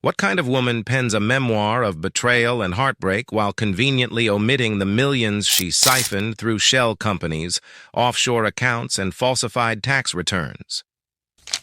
What kind of woman pens a memoir of betrayal and heartbreak while conveniently omitting the millions she siphoned through shell companies, offshore accounts, and falsified tax returns?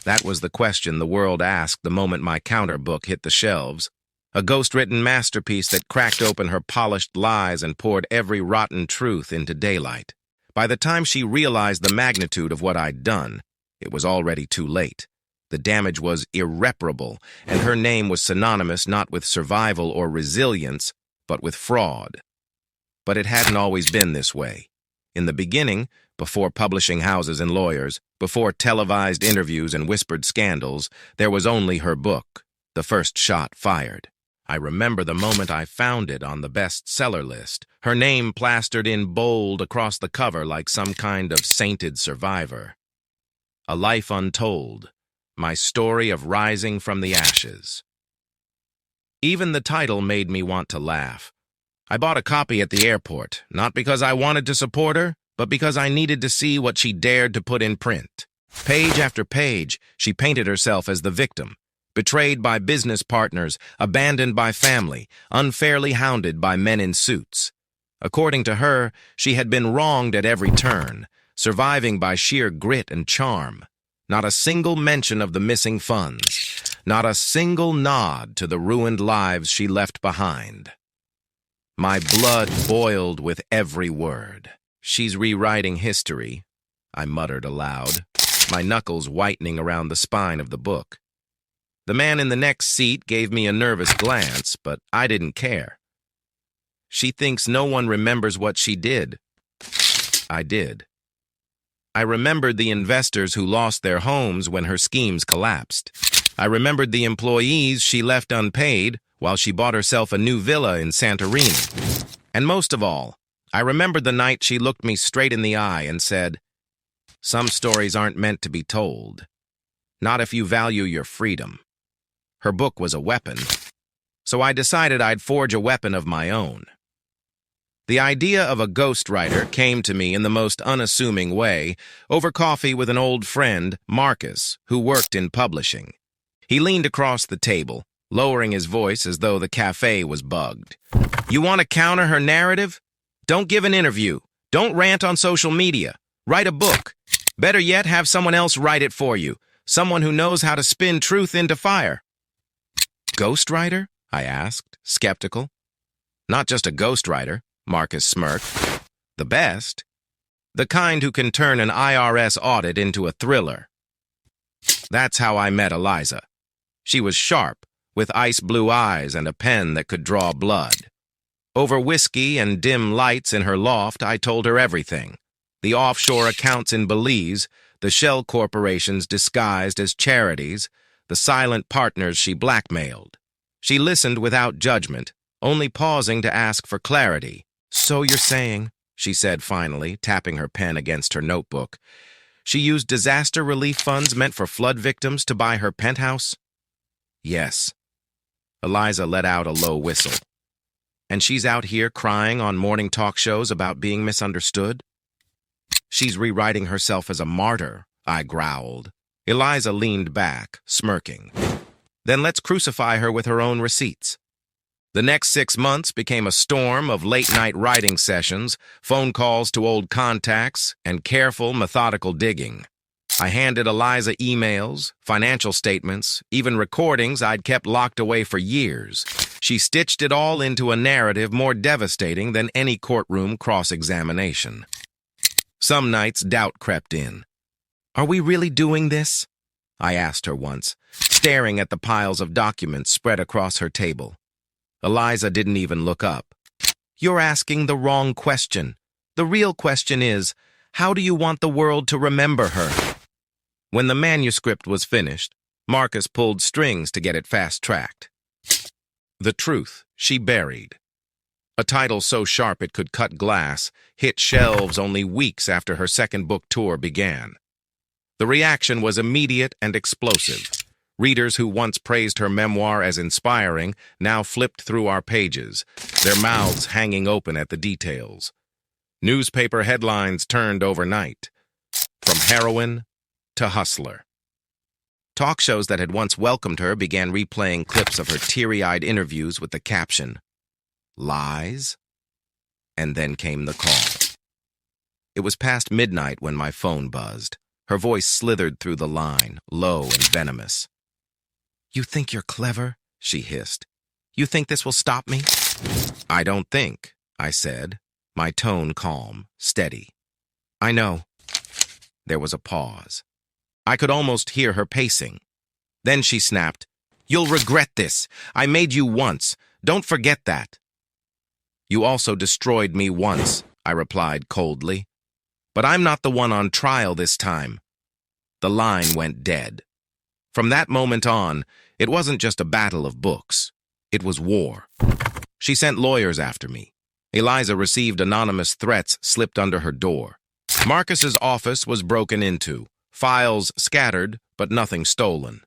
That was the question the world asked the moment my counter book hit the shelves. A ghost-written masterpiece that cracked open her polished lies and poured every rotten truth into daylight. By the time she realized the magnitude of what I'd done, it was already too late. The damage was irreparable, and her name was synonymous not with survival or resilience, but with fraud. But it hadn't always been this way. In the beginning, before publishing houses and lawyers, before televised interviews and whispered scandals, there was only her book, The First Shot Fired. I remember the moment I found it on the bestseller list, her name plastered in bold across the cover like some kind of sainted survivor. A Life Untold, my story of rising from the ashes. Even the title made me want to laugh. I bought a copy at the airport, not because I wanted to support her, but because I needed to see what she dared to put in print. Page after page, she painted herself as the victim. Betrayed by business partners, abandoned by family, unfairly hounded by men in suits. According to her, she had been wronged at every turn, surviving by sheer grit and charm. Not a single mention of the missing funds, not a single nod to the ruined lives she left behind. My blood boiled with every word. She's rewriting history, I muttered aloud, my knuckles whitening around the spine of the book. The man in the next seat gave me a nervous glance, but I didn't care. She thinks no one remembers what she did. I did. I remembered the investors who lost their homes when her schemes collapsed. I remembered the employees she left unpaid while she bought herself a new villa in Santorini. And most of all, I remembered the night she looked me straight in the eye and said, "Some stories aren't meant to be told. Not if you value your freedom." Her book was a weapon, so I decided I'd forge a weapon of my own. The idea of a ghostwriter came to me in the most unassuming way, over coffee with an old friend, Marcus, who worked in publishing. He leaned across the table, lowering his voice as though the cafe was bugged. "You want to counter her narrative? Don't give an interview. Don't rant on social media. Write a book. Better yet, have someone else write it for you, someone who knows how to spin truth into fire." "Ghostwriter?" I asked, skeptical. "Not just a ghostwriter," Marcus smirked. "The best. The kind who can turn an IRS audit into a thriller." That's how I met Eliza. She was sharp, with ice blue eyes and a pen that could draw blood. Over whiskey and dim lights in her loft, I told her everything. The offshore accounts in Belize, the shell corporations disguised as charities, the silent partners she blackmailed. She listened without judgment, only pausing to ask for clarity. "So you're saying," she said finally, tapping her pen against her notebook, "she used disaster relief funds meant for flood victims to buy her penthouse?" "Yes." Eliza let out a low whistle. "And she's out here crying on morning talk shows about being misunderstood?" "She's rewriting herself as a martyr," I growled. Eliza leaned back, smirking. "Then let's crucify her with her own receipts." The next 6 months became a storm of late-night writing sessions, phone calls to old contacts, and careful, methodical digging. I handed Eliza emails, financial statements, even recordings I'd kept locked away for years. She stitched it all into a narrative more devastating than any courtroom cross-examination. Some nights doubt crept in. "Are we really doing this?" I asked her once, staring at the piles of documents spread across her table. Eliza didn't even look up. "You're asking the wrong question. The real question is, how do you want the world to remember her?" When the manuscript was finished, Marcus pulled strings to get it fast-tracked. The Truth She Buried. A title so sharp it could cut glass, hit shelves only weeks after her second book tour began. The reaction was immediate and explosive. Readers who once praised her memoir as inspiring now flipped through our pages, their mouths hanging open at the details. Newspaper headlines turned overnight, from heroine to hustler. Talk shows that had once welcomed her began replaying clips of her teary-eyed interviews with the caption, "Lies?" And then came the call. It was past midnight when my phone buzzed. Her voice slithered through the line, low and venomous. "You think you're clever?" she hissed. "You think this will stop me?" "I don't think," I said, my tone calm, steady. "I know." There was a pause. I could almost hear her pacing. Then she snapped, "You'll regret this. I made you once. Don't forget that." "You also destroyed me once," I replied coldly. "But I'm not the one on trial this time." The line went dead. From that moment on, it wasn't just a battle of books. It was war. She sent lawyers after me. Eliza received anonymous threats slipped under her door. Marcus's office was broken into, files scattered, but nothing stolen.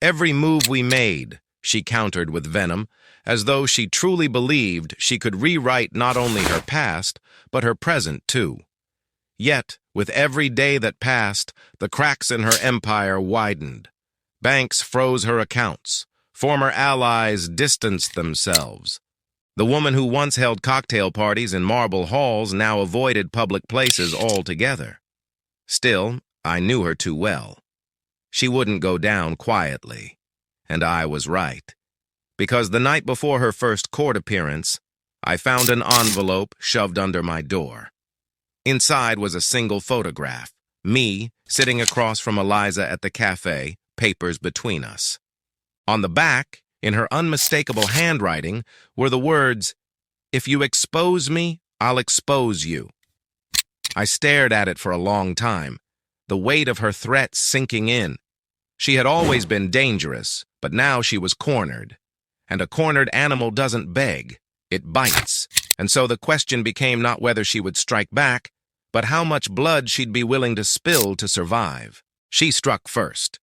Every move we made, she countered with venom, as though she truly believed she could rewrite not only her past, but her present too. Yet, with every day that passed, the cracks in her empire widened. Banks froze her accounts. Former allies distanced themselves. The woman who once held cocktail parties in marble halls now avoided public places altogether. Still, I knew her too well. She wouldn't go down quietly. And I was right. Because the night before her first court appearance, I found an envelope shoved under my door. Inside was a single photograph, me sitting across from Eliza at the cafe, papers between us. On the back, in her unmistakable handwriting, were the words, "If you expose me, I'll expose you." I stared at it for a long time, the weight of her threat sinking in. She had always been dangerous, but now she was cornered. And a cornered animal doesn't beg, it bites. And so the question became not whether she would strike back, but how much blood she'd be willing to spill to survive. She struck first.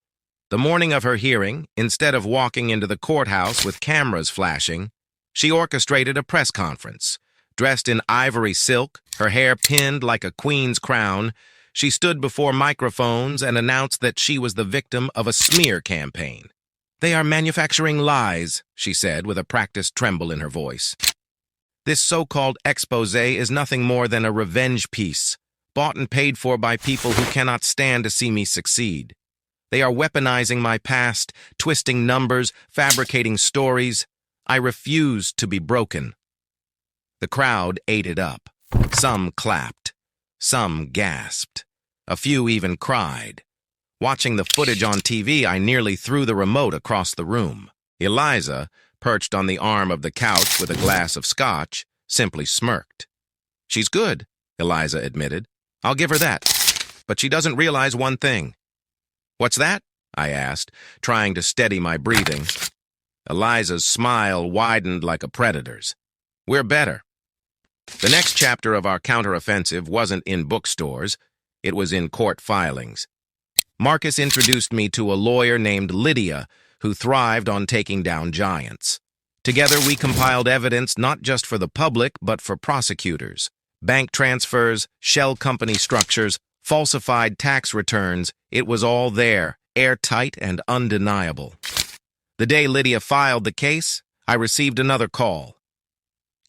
The morning of her hearing, instead of walking into the courthouse with cameras flashing, she orchestrated a press conference. Dressed in ivory silk, her hair pinned like a queen's crown, she stood before microphones and announced that she was the victim of a smear campaign. "They are manufacturing lies," she said with a practiced tremble in her voice. "This so-called expose is nothing more than a revenge piece, bought and paid for by people who cannot stand to see me succeed. They are weaponizing my past, twisting numbers, fabricating stories. I refuse to be broken." The crowd ate it up. Some clapped. Some gasped. A few even cried. Watching the footage on TV, I nearly threw the remote across the room. Eliza, perched on the arm of the couch with a glass of scotch, simply smirked. "She's good," Eliza admitted. "I'll give her that. But she doesn't realize one thing." "What's that?" I asked, trying to steady my breathing. Eliza's smile widened like a predator's. "We're better." The next chapter of our counteroffensive wasn't in bookstores. It was in court filings. Marcus introduced me to a lawyer named Lydia, who thrived on taking down giants. Together we compiled evidence not just for the public, but for prosecutors. Bank transfers, shell company structures, falsified tax returns, it was all there, airtight and undeniable. The day Lydia filed the case, I received another call.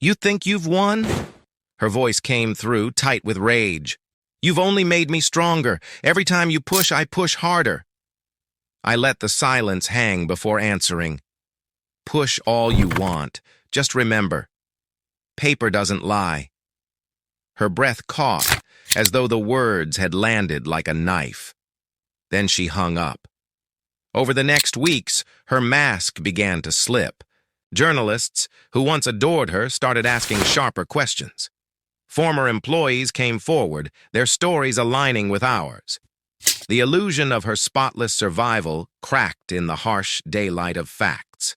"You think you've won?" Her voice came through, tight with rage. "You've only made me stronger. Every time you push, I push harder." I let the silence hang before answering. "Push all you want. Just remember, paper doesn't lie." Her breath caught, as though the words had landed like a knife. Then she hung up. Over the next weeks, her mask began to slip. Journalists, who once adored her, started asking sharper questions. Former employees came forward, their stories aligning with ours. The illusion of her spotless survival cracked in the harsh daylight of facts.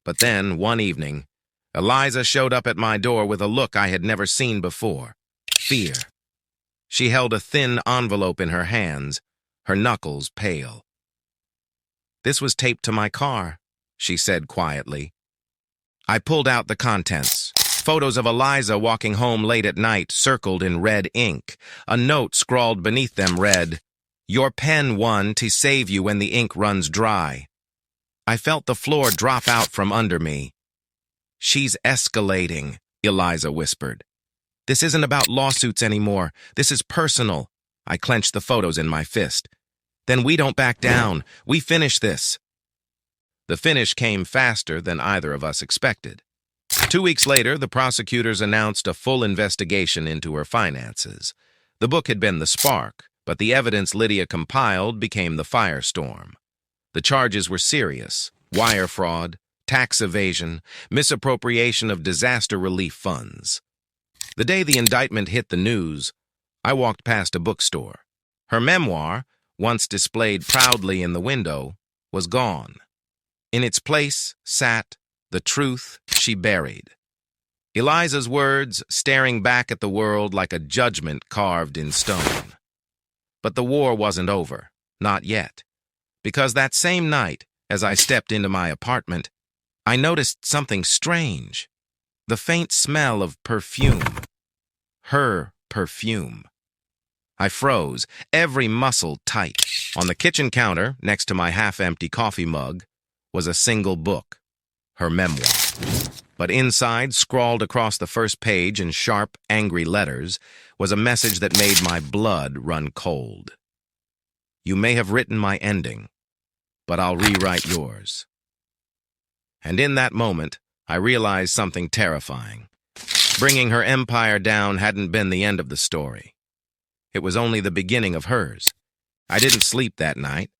But then, one evening, Eliza showed up at my door with a look I had never seen before. Fear. She held a thin envelope in her hands, her knuckles pale. "This was taped to my car," she said quietly. I pulled out the contents. Photos of Eliza walking home late at night circled in red ink. A note scrawled beneath them read, Your pen won to save you when the ink runs dry. I felt the floor drop out from under me. She's escalating, Eliza whispered. This isn't about lawsuits anymore. This is personal. I clenched the photos in my fist. Then we don't back down. We finish this. The finish came faster than either of us expected. 2 weeks later, the prosecutors announced a full investigation into her finances. The book had been the spark, but the evidence Lydia compiled became the firestorm. The charges were serious: wire fraud, tax evasion, misappropriation of disaster relief funds. The day the indictment hit the news, I walked past a bookstore. Her memoir, once displayed proudly in the window, was gone. In its place sat the truth she buried. Eliza's words staring back at the world like a judgment carved in stone. But the war wasn't over, not yet. Because that same night, as I stepped into my apartment, I noticed something strange. The faint smell of perfume. Her perfume. I froze, every muscle tight. On the kitchen counter, next to my half-empty coffee mug, was a single book, her memoir. But inside, scrawled across the first page in sharp, angry letters, was a message that made my blood run cold. You may have written my ending, but I'll rewrite yours. And in that moment, I realized something terrifying. Bringing her empire down hadn't been the end of the story. It was only the beginning of hers. I didn't sleep that night.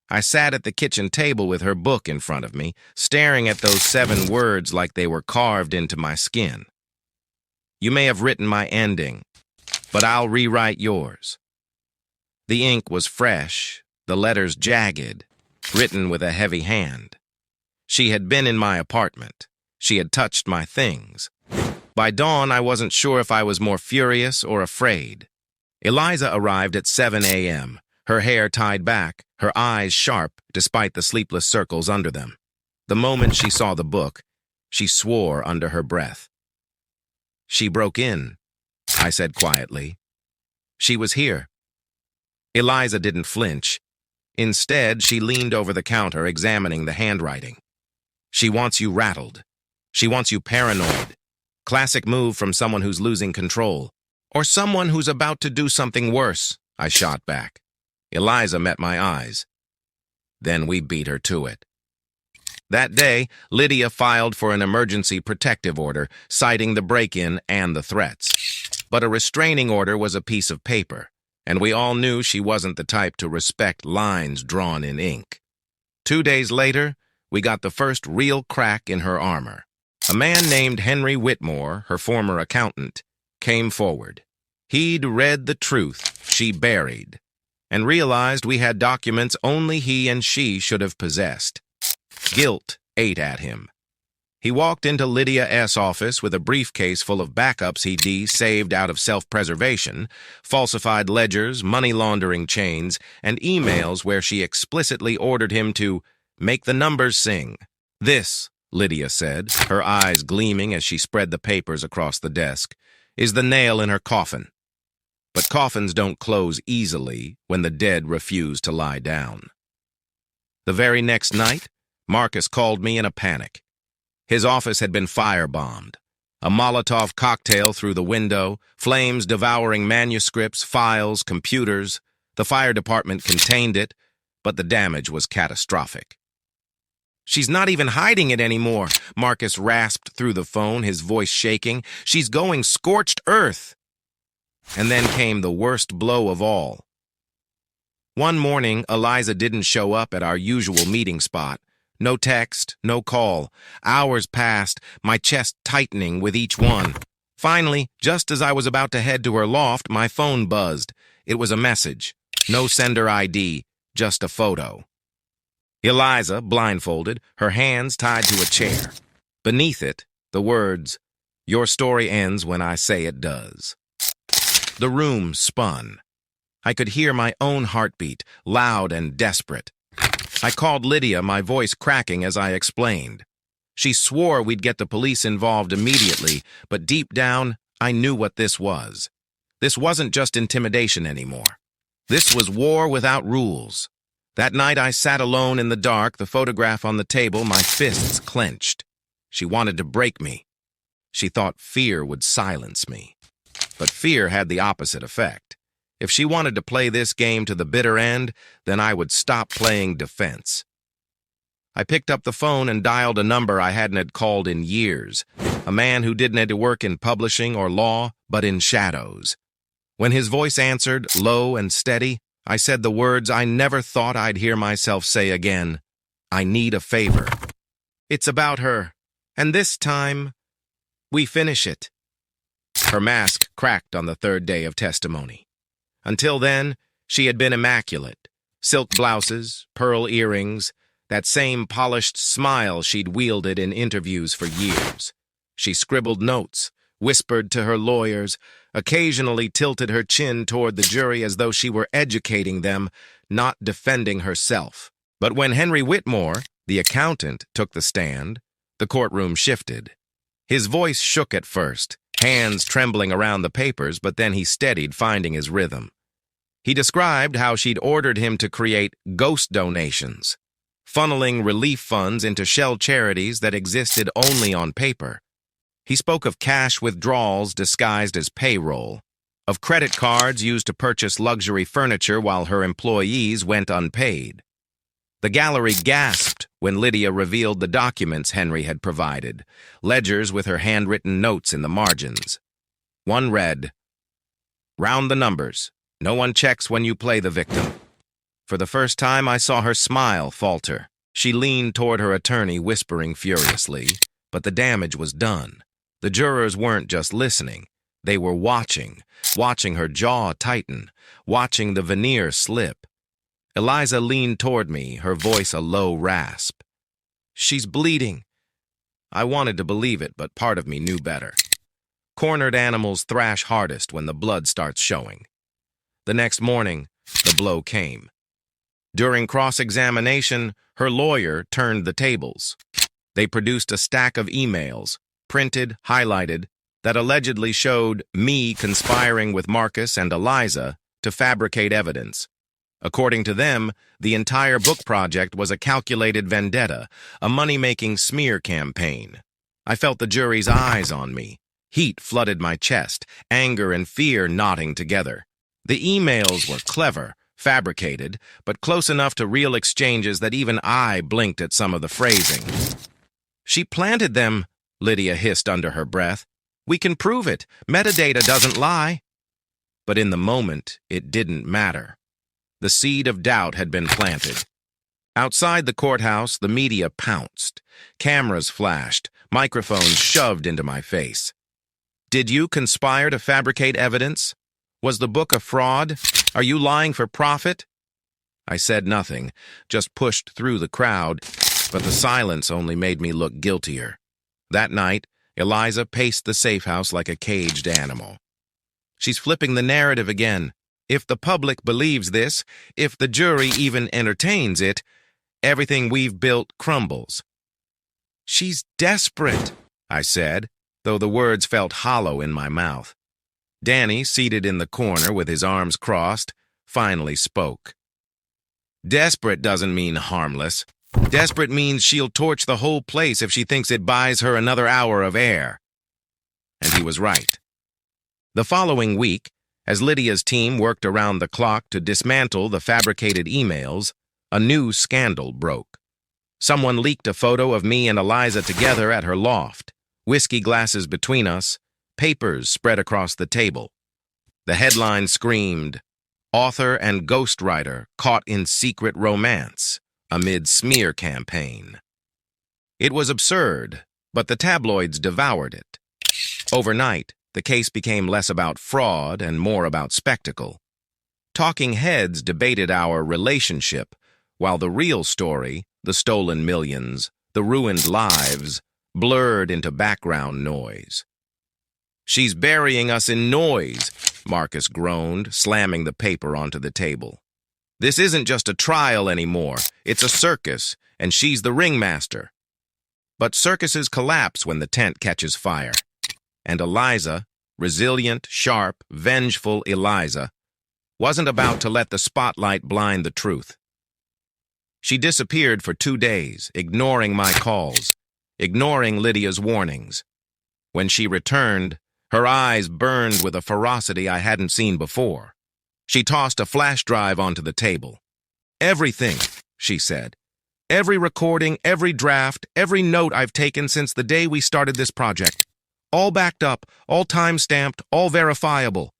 I sat at the kitchen table with her book in front of me, staring at those 7 words like they were carved into my skin. You may have written my ending, but I'll rewrite yours. The ink was fresh, the letters jagged, written with a heavy hand. She had been in my apartment. She had touched my things. By dawn, I wasn't sure if I was more furious or afraid. Eliza arrived at 7 a.m., her hair tied back, her eyes sharp despite the sleepless circles under them. The moment she saw the book, she swore under her breath. She broke in, I said quietly. She was here. Eliza didn't flinch. Instead, she leaned over the counter, examining the handwriting. She wants you rattled. She wants you paranoid. Classic move from someone who's losing control. Or someone who's about to do something worse, I shot back. Eliza met my eyes. Then we beat her to it. That day, Lydia filed for an emergency protective order, citing the break-in and the threats. But a restraining order was a piece of paper, and we all knew she wasn't the type to respect lines drawn in ink. 2 days later, we got the first real crack in her armor. A man named Henry Whitmore, her former accountant, came forward. He'd read the truth she buried, and realized we had documents only he and she should have possessed. Guilt ate at him. He walked into Lydia S.'s office with a briefcase full of backups he'd saved out of self-preservation, falsified ledgers, money laundering chains, and emails where she explicitly ordered him to make the numbers sing. This, Lydia said, her eyes gleaming as she spread the papers across the desk, is the nail in her coffin. But coffins don't close easily when the dead refuse to lie down. The very next night, Marcus called me in a panic. His office had been firebombed. A Molotov cocktail through the window, flames devouring manuscripts, files, computers. The fire department contained it, but the damage was catastrophic. She's not even hiding it anymore, Marcus rasped through the phone, his voice shaking. She's going scorched earth. And then came the worst blow of all. One morning, Eliza didn't show up at our usual meeting spot. No text, no call. Hours passed, my chest tightening with each one. Finally, just as I was about to head to her loft, my phone buzzed. It was a message. No sender ID, just a photo. Eliza, blindfolded, her hands tied to a chair. Beneath it, the words, "Your story ends when I say it does." The room spun. I could hear my own heartbeat, loud and desperate. I called Lydia, my voice cracking as I explained. She swore we'd get the police involved immediately, but deep down, I knew what this was. This wasn't just intimidation anymore. This was war without rules. That night I sat alone in the dark, the photograph on the table, my fists clenched. She wanted to break me. She thought fear would silence me. But fear had the opposite effect. If she wanted to play this game to the bitter end, then I would stop playing defense. I picked up the phone and dialed a number I hadn't had called in years, a man who didn't have to work in publishing or law, but in shadows. When his voice answered, low and steady, I said the words I never thought I'd hear myself say again. I need a favor. It's about her, and this time, we finish it. Her mask cracked on the third day of testimony. Until then, she had been immaculate. Silk blouses, pearl earrings, that same polished smile she'd wielded in interviews for years. She scribbled notes, whispered to her lawyers, occasionally tilted her chin toward the jury as though she were educating them, not defending herself. But when Henry Whitmore, the accountant, took the stand, the courtroom shifted. His voice shook at first, hands trembling around the papers, but then he steadied, finding his rhythm. He described how she'd ordered him to create ghost donations, funneling relief funds into shell charities that existed only on paper. He spoke of cash withdrawals disguised as payroll, of credit cards used to purchase luxury furniture while her employees went unpaid. The gallery gasped when Lydia revealed the documents Henry had provided, ledgers with her handwritten notes in the margins. One read, "Round the numbers. No one checks when you play the victim." For the first time, I saw her smile falter. She leaned toward her attorney, whispering furiously, but the damage was done. The jurors weren't just listening. They were watching her jaw tighten, watching the veneer slip. Eliza leaned toward me, her voice a low rasp. "She's bleeding." I wanted to believe it, but part of me knew better. Cornered animals thrash hardest when the blood starts showing. The next morning, the blow came. During cross-examination, her lawyer turned the tables. They produced a stack of emails, printed, highlighted, that allegedly showed me conspiring with Marcus and Eliza to fabricate evidence. According to them, the entire book project was a calculated vendetta, a money-making smear campaign. I felt the jury's eyes on me. Heat flooded my chest, anger and fear knotting together. The emails were clever, fabricated, but close enough to real exchanges that even I blinked at some of the phrasing. "She planted them," Lydia hissed under her breath. "We can prove it. Metadata doesn't lie." But in the moment, it didn't matter. The seed of doubt had been planted. Outside the courthouse, the media pounced. Cameras flashed, microphones shoved into my face. "Did you conspire to fabricate evidence? Was the book a fraud? Are you lying for profit?" I said nothing, just pushed through the crowd, but the silence only made me look guiltier. That night, Eliza paced the safe house like a caged animal. "She's flipping the narrative again. If the public believes this, if the jury even entertains it, everything we've built crumbles." "She's desperate," I said, though the words felt hollow in my mouth. Danny, seated in the corner with his arms crossed, finally spoke. "Desperate doesn't mean harmless. Desperate means she'll torch the whole place if she thinks it buys her another hour of air." And he was right. The following week, as Lydia's team worked around the clock to dismantle the fabricated emails, a new scandal broke. Someone leaked a photo of me and Eliza together at her loft, whiskey glasses between us, papers spread across the table. The headline screamed, "Author and ghostwriter caught in secret romance amid smear campaign." It was absurd, but the tabloids devoured it. Overnight, the case became less about fraud and more about spectacle. Talking heads debated our relationship, while the real story, the stolen millions, the ruined lives, blurred into background noise. "She's burying us in noise," Marcus groaned, slamming the paper onto the table. "This isn't just a trial anymore. It's a circus, and she's the ringmaster." But circuses collapse when the tent catches fire. And Eliza, resilient, sharp, vengeful Eliza, wasn't about to let the spotlight blind the truth. She disappeared for 2 days, ignoring my calls, ignoring Lydia's warnings. When she returned, her eyes burned with a ferocity I hadn't seen before. She tossed a flash drive onto the table. "Everything," she said. "Every recording, every draft, every note I've taken since the day we started this project. All backed up, all time-stamped, all verifiable.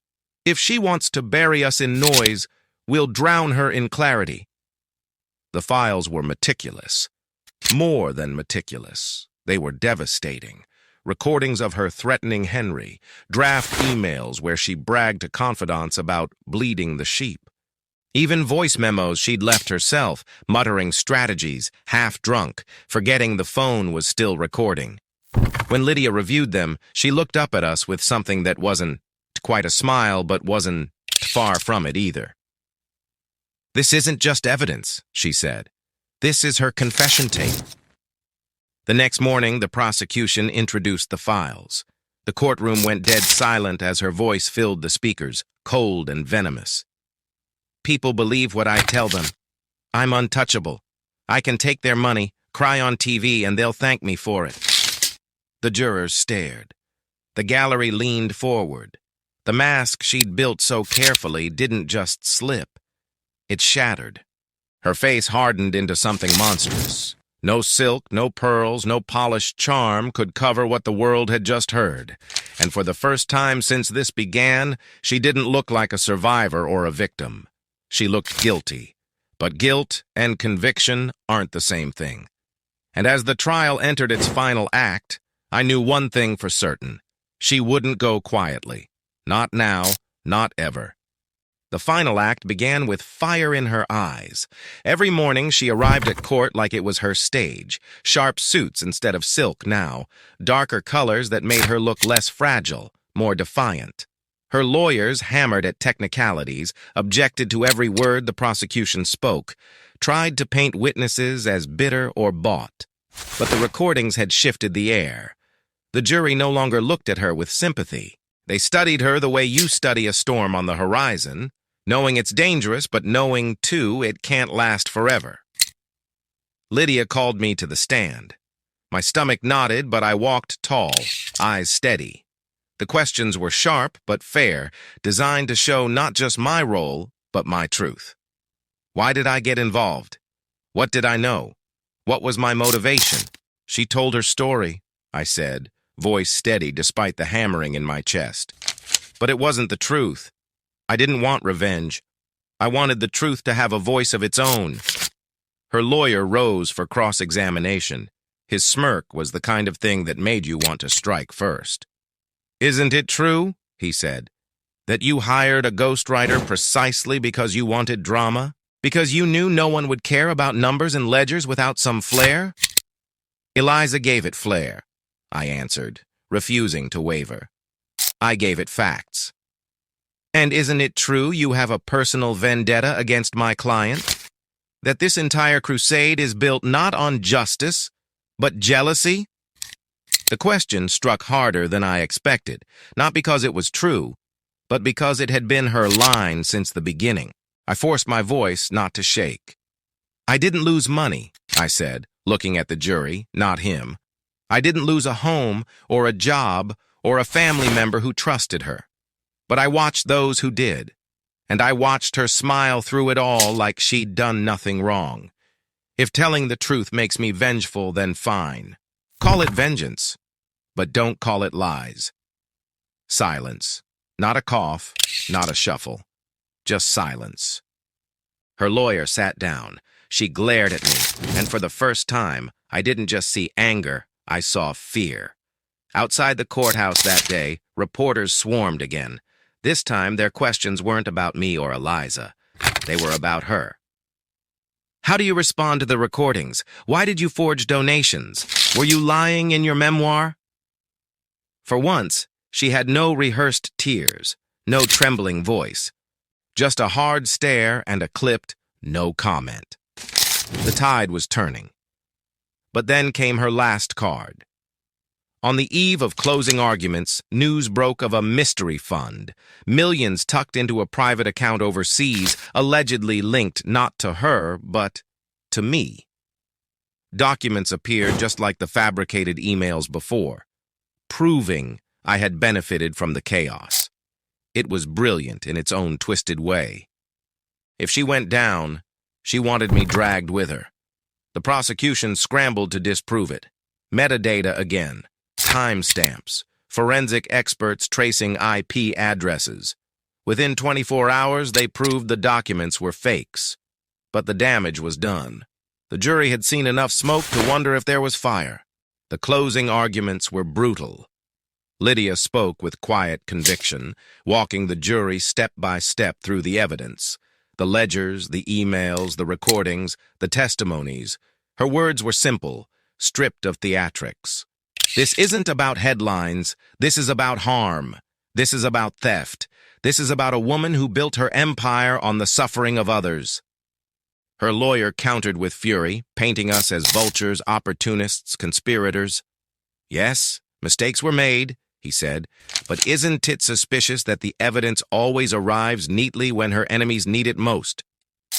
If she wants to bury us in noise, we'll drown her in clarity." The files were meticulous. More than meticulous. They were devastating. Recordings of her threatening Henry, draft emails where she bragged to confidants about bleeding the sheep. Even voice memos she'd left herself, muttering strategies, half drunk, forgetting the phone was still recording. When Lydia reviewed them, she looked up at us with something that wasn't quite a smile, but wasn't far from it either. "This isn't just evidence," she said. "This is her confession tape." The next morning, the prosecution introduced the files. The courtroom went dead silent as her voice filled the speakers, cold and venomous. "People believe what I tell them. I'm untouchable. I can take their money, cry on TV, and they'll thank me for it." The jurors stared. The gallery leaned forward. The mask she'd built so carefully didn't just slip. It shattered. Her face hardened into something monstrous. No silk, no pearls, no polished charm could cover what the world had just heard. And for the first time since this began, she didn't look like a survivor or a victim. She looked guilty. But guilt and conviction aren't the same thing. And as the trial entered its final act, I knew one thing for certain. She wouldn't go quietly. Not now, not ever. The final act began with fire in her eyes. Every morning she arrived at court like it was her stage. Sharp suits instead of silk now. Darker colors that made her look less fragile, more defiant. Her lawyers hammered at technicalities, objected to every word the prosecution spoke, tried to paint witnesses as bitter or bought. But the recordings had shifted the air. The jury no longer looked at her with sympathy. They studied her the way you study a storm on the horizon, knowing it's dangerous, but knowing, too, it can't last forever. Lydia called me to the stand. My stomach knotted, but I walked tall, eyes steady. The questions were sharp but fair, designed to show not just my role, but my truth. Why did I get involved? What did I know? What was my motivation? She told her story, I said, voice steady despite the hammering in my chest. But it wasn't the truth. I didn't want revenge. I wanted the truth to have a voice of its own. Her lawyer rose for cross-examination. His smirk was the kind of thing that made you want to strike first. "Isn't it true," he said, "that you hired a ghostwriter precisely because you wanted drama? Because you knew no one would care about numbers and ledgers without some flair?" "Eliza gave it flair," I answered, refusing to waver. "I gave it facts." "And isn't it true you have a personal vendetta against my client? That this entire crusade is built not on justice, but jealousy?" The question struck harder than I expected, not because it was true, but because it had been her line since the beginning. I forced my voice not to shake. "I didn't lose money," I said, looking at the jury, not him. "I didn't lose a home or a job or a family member who trusted her. But I watched those who did, and I watched her smile through it all like she'd done nothing wrong. If telling the truth makes me vengeful, then fine. Call it vengeance, but don't call it lies." Silence. Not a cough, not a shuffle. Just silence. Her lawyer sat down. She glared at me, and for the first time, I didn't just see anger, I saw fear. Outside the courthouse that day, reporters swarmed again. This time, their questions weren't about me or Eliza. They were about her. "How do you respond to the recordings? Why did you forge donations? Were you lying in your memoir?" For once, she had no rehearsed tears, no trembling voice. Just a hard stare and a clipped, no comment. The tide was turning. But then came her last card. On the eve of closing arguments, news broke of a mystery fund, millions tucked into a private account overseas, allegedly linked not to her, but to me. Documents appeared just like the fabricated emails before, proving I had benefited from the chaos. It was brilliant in its own twisted way. If she went down, she wanted me dragged with her. The prosecution scrambled to disprove it. Metadata again. Timestamps, forensic experts tracing IP addresses. Within 24 hours, they proved the documents were fakes. But the damage was done. The jury had seen enough smoke to wonder if there was fire. The closing arguments were brutal. Lydia spoke with quiet conviction, walking the jury step by step through the evidence. The ledgers, the emails, the recordings, the testimonies. Her words were simple, stripped of theatrics. This isn't about headlines. This is about harm. This is about theft. This is about a woman who built her empire on the suffering of others. Her lawyer countered with fury, painting us as vultures, opportunists, conspirators. Yes, mistakes were made, he said, but isn't it suspicious that the evidence always arrives neatly when her enemies need it most?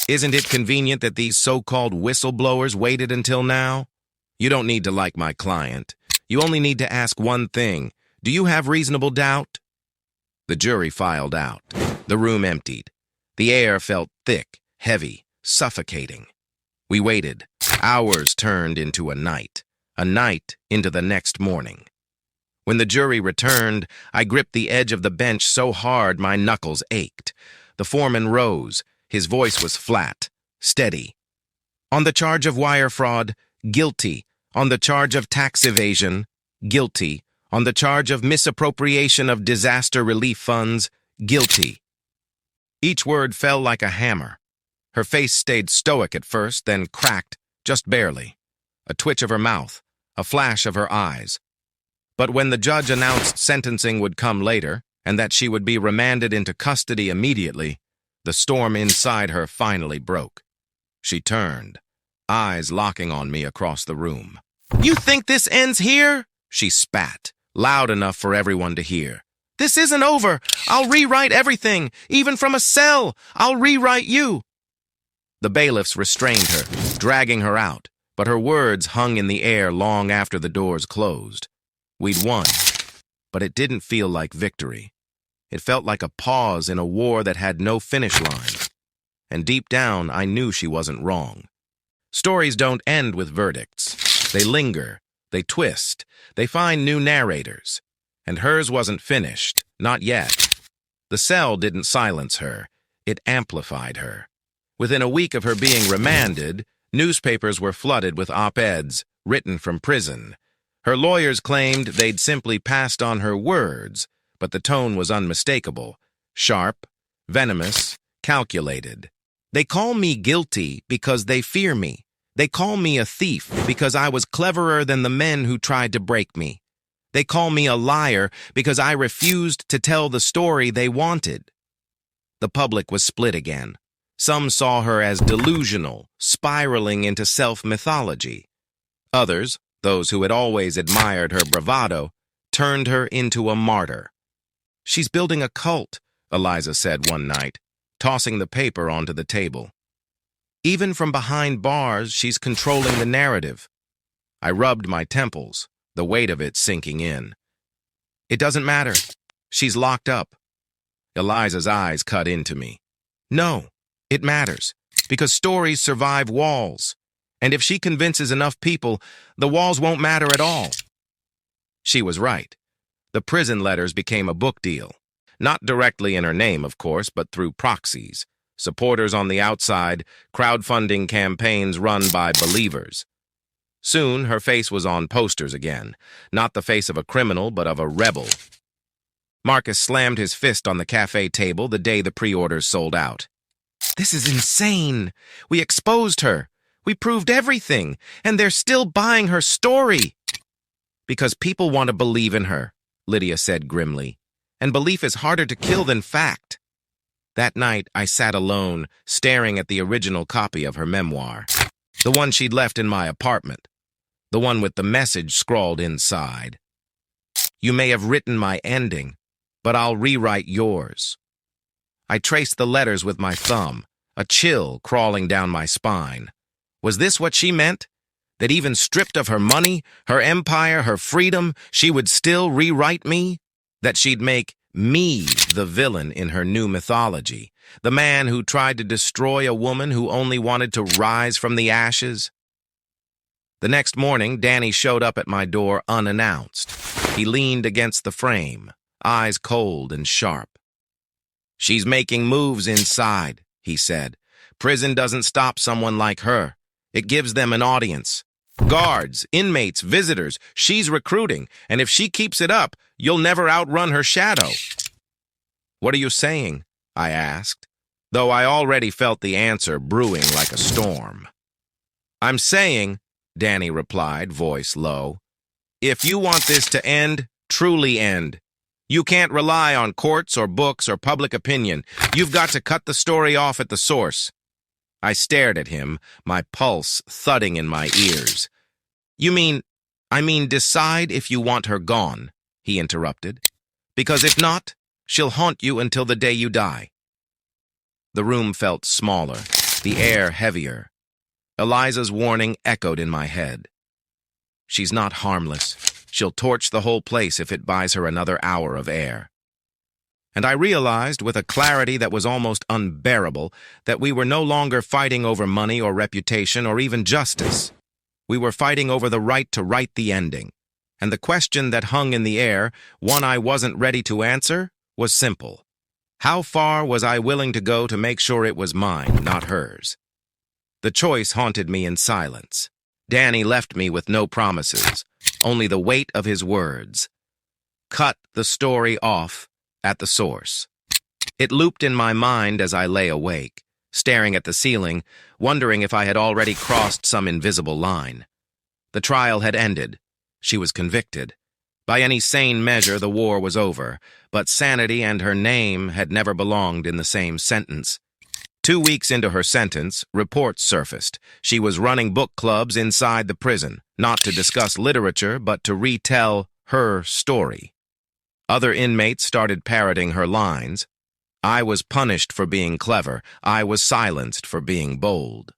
Isn't it convenient that these so-called whistleblowers waited until now? You don't need to like my client. You only need to ask one thing. Do you have reasonable doubt? The jury filed out. The room emptied. The air felt thick, heavy, suffocating. We waited. Hours turned into a night into the next morning. When the jury returned, I gripped the edge of the bench so hard my knuckles ached. The foreman rose. His voice was flat, steady. On the charge of wire fraud, guilty. On the charge of tax evasion, guilty. On the charge of misappropriation of disaster relief funds, guilty. Each word fell like a hammer. Her face stayed stoic at first, then cracked, just barely. A twitch of her mouth, a flash of her eyes. But when the judge announced sentencing would come later, and that she would be remanded into custody immediately, the storm inside her finally broke. She turned, eyes locking on me across the room. "You think this ends here?" she spat, loud enough for everyone to hear. "This isn't over. I'll rewrite everything, even from a cell. I'll rewrite you." The bailiffs restrained her, dragging her out, but her words hung in the air long after the doors closed. We'd won, but it didn't feel like victory. It felt like a pause in a war that had no finish line. And deep down, I knew she wasn't wrong. Stories don't end with verdicts. They linger, they twist, they find new narrators. And hers wasn't finished, not yet. The cell didn't silence her, it amplified her. Within a week of her being remanded, newspapers were flooded with op-eds written from prison. Her lawyers claimed they'd simply passed on her words, but the tone was unmistakable, sharp, venomous, calculated. They call me guilty because they fear me. They call me a thief because I was cleverer than the men who tried to break me. They call me a liar because I refused to tell the story they wanted. The public was split again. Some saw her as delusional, spiraling into self-mythology. Others, those who had always admired her bravado, turned her into a martyr. "She's building a cult," Eliza said one night, tossing the paper onto the table. "Even from behind bars, she's controlling the narrative." I rubbed my temples, the weight of it sinking in. "It doesn't matter. She's locked up." Eliza's eyes cut into me. "No, it matters, because stories survive walls. And if she convinces enough people, the walls won't matter at all." She was right. The prison letters became a book deal. Not directly in her name, of course, but through proxies. Supporters on the outside, crowdfunding campaigns run by believers. Soon, her face was on posters again. Not the face of a criminal, but of a rebel. Marcus slammed his fist on the cafe table the day the pre-orders sold out. "This is insane. We exposed her. We proved everything, and they're still buying her story." "Because people want to believe in her," Lydia said grimly. "And belief is harder to kill than fact." That night, I sat alone, staring at the original copy of her memoir. The one she'd left in my apartment. The one with the message scrawled inside. You may have written my ending, but I'll rewrite yours. I traced the letters with my thumb, a chill crawling down my spine. Was this what she meant? That even stripped of her money, her empire, her freedom, she would still rewrite me? That she'd make me the villain in her new mythology, the man who tried to destroy a woman who only wanted to rise from the ashes? The next morning, Danny showed up at my door unannounced. He leaned against the frame, eyes cold and sharp. "She's making moves inside," he said. "Prison doesn't stop someone like her. It gives them an audience. Guards, inmates, visitors, she's recruiting, and if she keeps it up, you'll never outrun her shadow." "What are you saying?" I asked, though I already felt the answer brewing like a storm. "I'm saying," Danny replied, voice low, "if you want this to end, truly end, you can't rely on courts or books or public opinion. You've got to cut the story off at the source." I stared at him, my pulse thudding in my ears. I mean decide if you want her gone," he interrupted. "Because if not, she'll haunt you until the day you die." The room felt smaller, the air heavier. Eliza's warning echoed in my head. "She's not harmless. She'll torch the whole place if it buys her another hour of air." And I realized, with a clarity that was almost unbearable, that we were no longer fighting over money or reputation or even justice. We were fighting over the right to write the ending. And the question that hung in the air, one I wasn't ready to answer, was simple. How far was I willing to go to make sure it was mine, not hers? The choice haunted me in silence. Danny left me with no promises, only the weight of his words. Cut the story off at the source. It looped in my mind as I lay awake, staring at the ceiling, wondering if I had already crossed some invisible line. The trial had ended. She was convicted. By any sane measure, the war was over, but sanity and her name had never belonged in the same sentence. 2 weeks into her sentence, reports surfaced. She was running book clubs inside the prison, not to discuss literature, but to retell her story. Other inmates started parroting her lines. I was punished for being clever. I was silenced for being bold.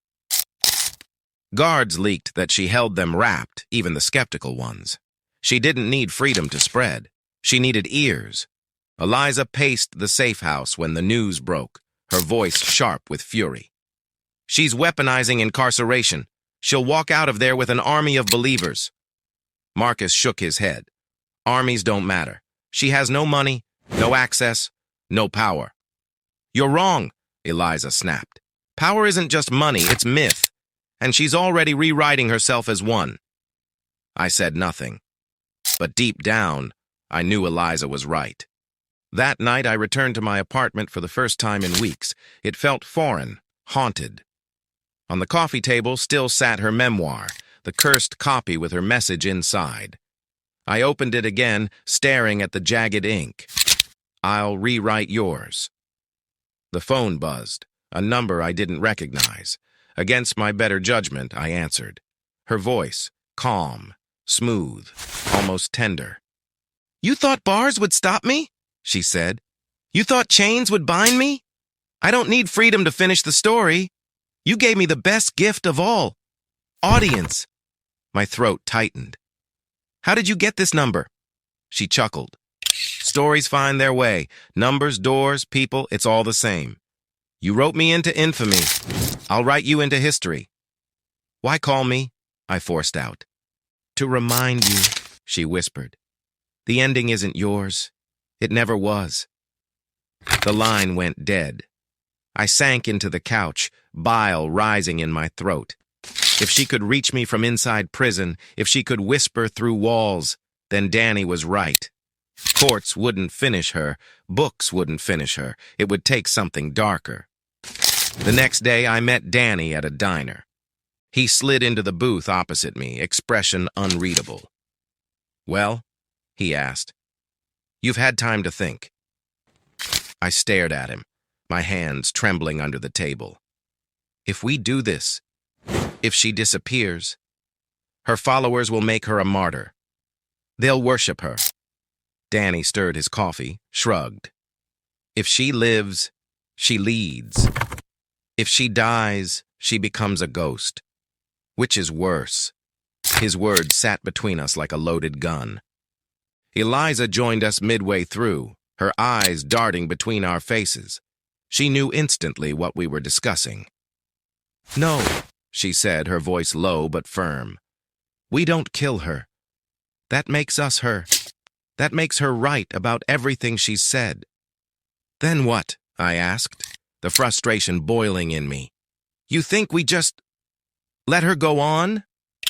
Guards leaked that she held them wrapped, even the skeptical ones. She didn't need freedom to spread. She needed ears. Eliza paced the safe house when the news broke, her voice sharp with fury. "She's weaponizing incarceration. She'll walk out of there with an army of believers." Marcus shook his head. "Armies don't matter. She has no money, no access, no power." "You're wrong," Eliza snapped. "Power isn't just money, it's myth. And she's already rewriting herself as one." I said nothing. But deep down, I knew Eliza was right. That night, I returned to my apartment for the first time in weeks. It felt foreign, haunted. On the coffee table still sat her memoir, the cursed copy with her message inside. I opened it again, staring at the jagged ink. "I'll rewrite yours." The phone buzzed, a number I didn't recognize. Against my better judgment, I answered. Her voice, calm, smooth, almost tender. "You thought bars would stop me?" she said. "You thought chains would bind me? I don't need freedom to finish the story. You gave me the best gift of all. Audience." My throat tightened. "How did you get this number?" She chuckled. "Stories find their way. Numbers, doors, people, it's all the same. You wrote me into infamy. I'll write you into history." "Why call me?" I forced out. "To remind you," she whispered. "The ending isn't yours. It never was." The line went dead. I sank into the couch, bile rising in my throat. If she could reach me from inside prison, if she could whisper through walls, then Danny was right. Courts wouldn't finish her. Books wouldn't finish her. It would take something darker. The next day, I met Danny at a diner. He slid into the booth opposite me, expression unreadable. "Well?" he asked. "You've had time to think." I stared at him, my hands trembling under the table. "If we do this, if she disappears, her followers will make her a martyr. They'll worship her. Danny stirred his coffee, shrugged. If she lives, she leads. If she dies, she becomes a ghost. Which is worse? His words sat between us like a loaded gun. Eliza joined us midway through, her eyes darting between our faces. She knew instantly what we were discussing. "No," she said, her voice low but firm. "We don't kill her. That makes us her. That makes her right about everything she's said." "Then what?" I asked, the frustration boiling in me. "You think we just let her go on?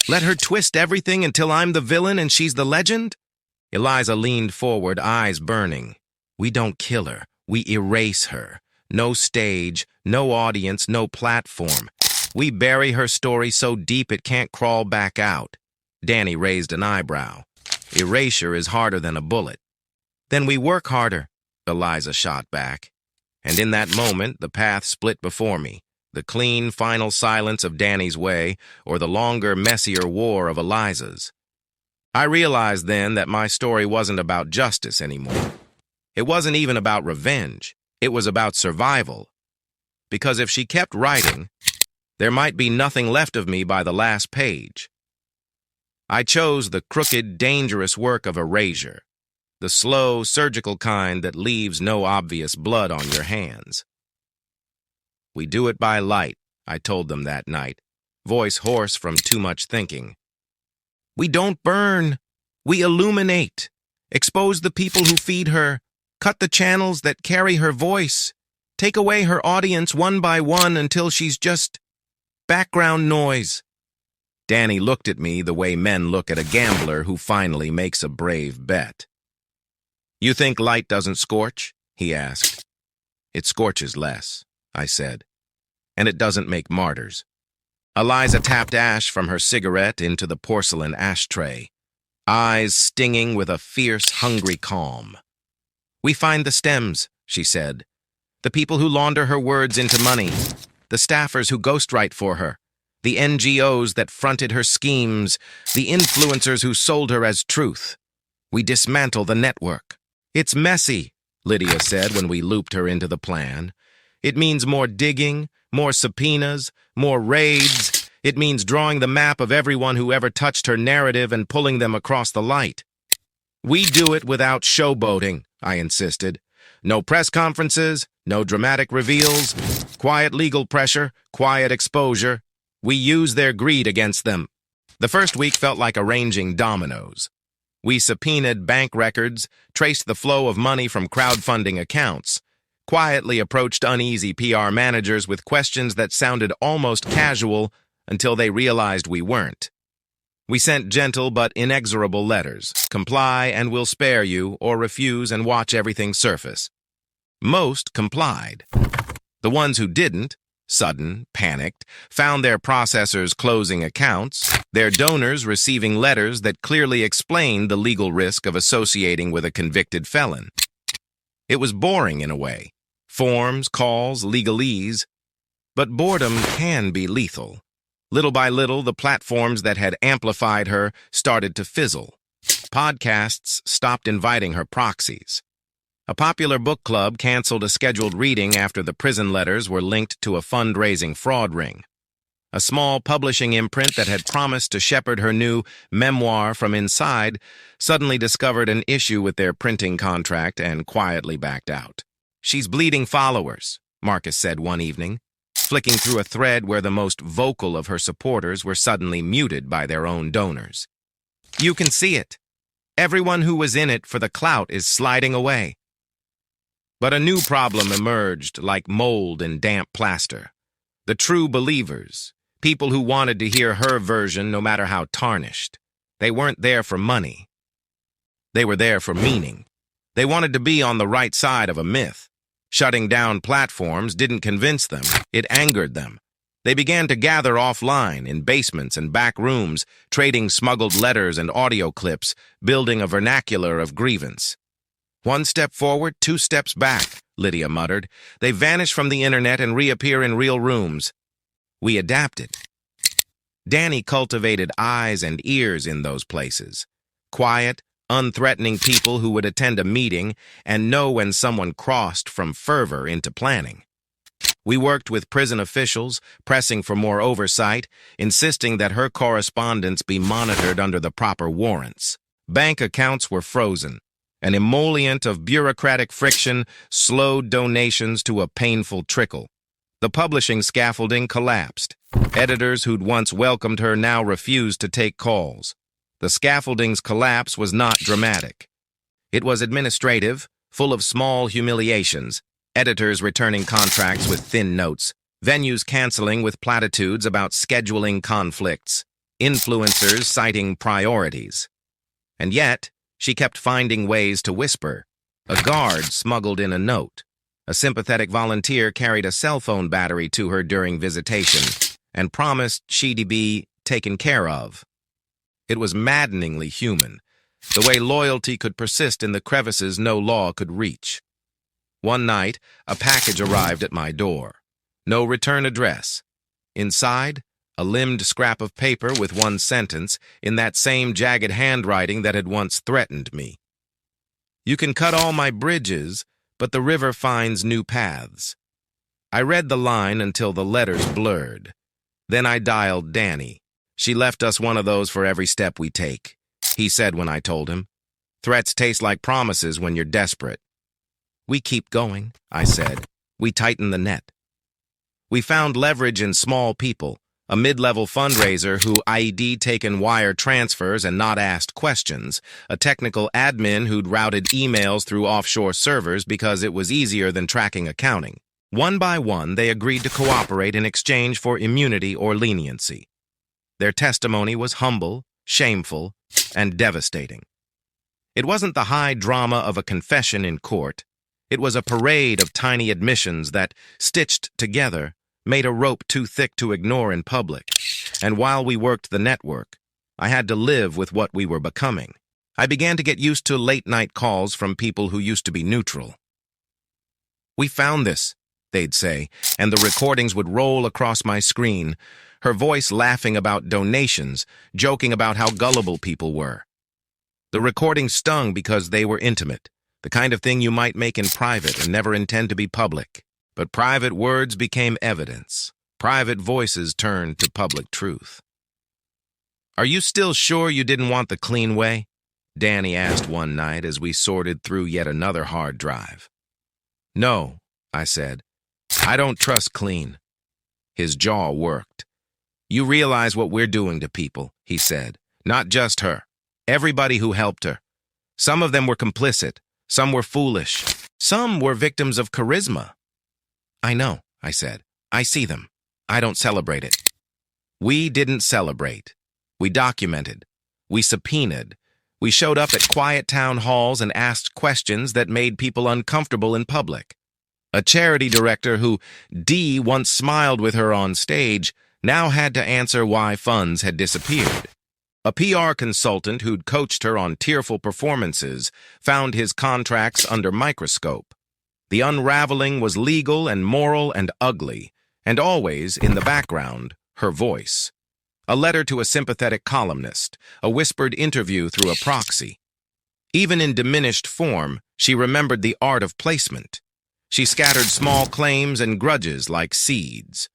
Let her twist everything until I'm the villain and she's the legend?" Eliza leaned forward, eyes burning. "We don't kill her. We erase her. No stage, no audience, no platform. We bury her story so deep it can't crawl back out." Danny raised an eyebrow. "Erasure is harder than a bullet." "Then we work harder," Eliza shot back. And in that moment, the path split before me. The clean, final silence of Danny's way, or the longer, messier war of Eliza's. I realized then that my story wasn't about justice anymore. It wasn't even about revenge. It was about survival. Because if she kept writing, there might be nothing left of me by the last page. I chose the crooked, dangerous work of erasure, the slow, surgical kind that leaves no obvious blood on your hands. "We do it by light," I told them that night, voice hoarse from too much thinking. "We don't burn. We illuminate. Expose the people who feed her. Cut the channels that carry her voice. Take away her audience one by one until she's just background noise." Danny looked at me the way men look at a gambler who finally makes a brave bet. "You think light doesn't scorch?" he asked. "It scorches less," I said. "And it doesn't make martyrs." Eliza tapped ash from her cigarette into the porcelain ashtray, eyes stinging with a fierce, hungry calm. "We find the stems," she said. "The people who launder her words into money. The staffers who ghostwrite for her. The NGOs that fronted her schemes. The influencers who sold her as truth. We dismantle the network." "It's messy," Lydia said when we looped her into the plan. "It means more digging, more subpoenas, more raids. It means drawing the map of everyone who ever touched her narrative and pulling them across the light." "We do it without showboating," I insisted. "No press conferences, no dramatic reveals, quiet legal pressure, quiet exposure. We use their greed against them." The first week felt like arranging dominoes. We subpoenaed bank records, traced the flow of money from crowdfunding accounts, quietly approached uneasy PR managers with questions that sounded almost casual until they realized we weren't. We sent gentle but inexorable letters: comply and we'll spare you, or refuse and watch everything surface. Most complied. The ones who didn't, sudden, panicked, found their processors closing accounts, their donors receiving letters that clearly explained the legal risk of associating with a convicted felon. It was boring in a way. Forms, calls, legalese. But boredom can be lethal. Little by little, the platforms that had amplified her started to fizzle. Podcasts stopped inviting her proxies. A popular book club canceled a scheduled reading after the prison letters were linked to a fundraising fraud ring. A small publishing imprint that had promised to shepherd her new memoir from inside suddenly discovered an issue with their printing contract and quietly backed out. "She's bleeding followers," Marcus said one evening, flicking through a thread where the most vocal of her supporters were suddenly muted by their own donors. "You can see it. Everyone who was in it for the clout is sliding away." But a new problem emerged like mold in damp plaster. The true believers, people who wanted to hear her version no matter how tarnished. They weren't there for money. They were there for meaning. They wanted to be on the right side of a myth. Shutting down platforms didn't convince them, it angered them. They began to gather offline, in basements and back rooms, trading smuggled letters and audio clips, building a vernacular of grievance. "One step forward, two steps back," Lydia muttered. "They vanish from the internet and reappear in real rooms." We adapted. Danny cultivated eyes and ears in those places. Quiet, unthreatening people who would attend a meeting and know when someone crossed from fervor into planning. We worked with prison officials, pressing for more oversight, insisting that her correspondence be monitored under the proper warrants. Bank accounts were frozen. An emollient of bureaucratic friction slowed donations to a painful trickle. The publishing scaffolding collapsed. Editors who'd once welcomed her now refused to take calls. The scaffolding's collapse was not dramatic. It was administrative, full of small humiliations, editors returning contracts with thin notes, venues canceling with platitudes about scheduling conflicts, influencers citing priorities. And yet, she kept finding ways to whisper. A guard smuggled in a note. A sympathetic volunteer carried a cell phone battery to her during visitation and promised she'd be taken care of. It was maddeningly human, the way loyalty could persist in the crevices no law could reach. One night, a package arrived at my door. No return address. Inside, a limbed scrap of paper with one sentence in that same jagged handwriting that had once threatened me. "You can cut all my bridges, but the river finds new paths." I read the line until the letters blurred. Then I dialed Danny. "She left us one of those for every step we take," he said when I told him. "Threats taste like promises when you're desperate." "We keep going," I said. "We tighten the net." We found leverage in small people, a mid-level fundraiser who IED taken wire transfers and not asked questions, a technical admin who'd routed emails through offshore servers because it was easier than tracking accounting. One by one, they agreed to cooperate in exchange for immunity or leniency. Their testimony was humble, shameful, and devastating. It wasn't the high drama of a confession in court. It was a parade of tiny admissions that, stitched together, made a rope too thick to ignore in public. And while we worked the network, I had to live with what we were becoming. I began to get used to late-night calls from people who used to be neutral. "We found this," they'd say, and the recordings would roll across my screen, her voice laughing about donations, joking about how gullible people were. The recordings stung because they were intimate, the kind of thing you might make in private and never intend to be public. But private words became evidence. Private voices turned to public truth. "Are you still sure you didn't want the clean way?" Danny asked one night as we sorted through yet another hard drive. "No," I said. "I don't trust clean." His jaw worked. "You realize what we're doing to people," he said. "Not just her. Everybody who helped her. Some of them were complicit. Some were foolish. Some were victims of charisma." "I know," I said. "I see them. I don't celebrate it." We didn't celebrate. We documented. We subpoenaed. We showed up at quiet town halls and asked questions that made people uncomfortable in public. A charity director who Dee once smiled with her on stage now had to answer why funds had disappeared. A PR consultant who'd coached her on tearful performances found his contracts under microscope. The unraveling was legal and moral and ugly, and always, in the background, her voice. A letter to a sympathetic columnist, a whispered interview through a proxy. Even in diminished form, she remembered the art of placement. She scattered small claims and grudges like seeds.